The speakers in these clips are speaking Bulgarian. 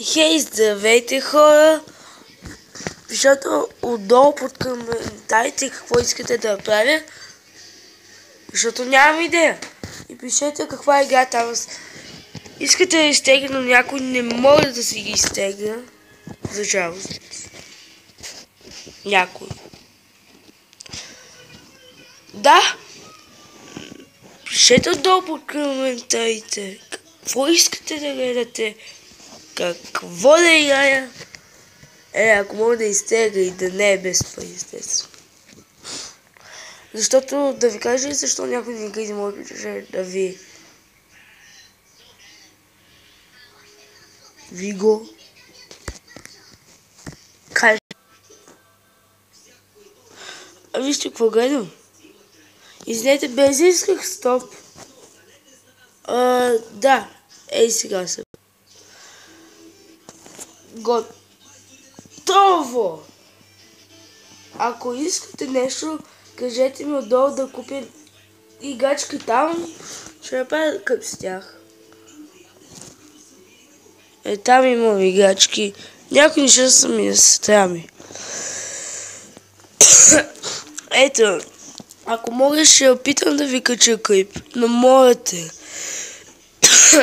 Хей, здравейте хора! Защото отдолу под коментарите какво искате да правя, защото нямам идея. И пишете каква игра там. Искате да изтегля, но някой не може да си ги изтегля. За жалост. Някой. Да! Пишете отдолу под коментарите. Какво искате да гледате? Какво да играя? Ако мога да изтегля и да не е без пари, естествено. Защото, да ви кажа ли защо някой не гледа може да ви... го кажа. Вижте какво гледам. Извинете, без исках стоп. Да. Ей сега се. Готово! Ако искате нещо, кажете ми отдолу да купя играчки там. Ще направя къп с тях. Там имам играчки. Някои неща са ми на сестра ми. Ето. Ако мога, ще опитам да ви кача клип. Но можете.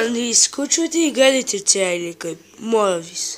Не изключвайте и гледайте цяли клип. Моля ви се.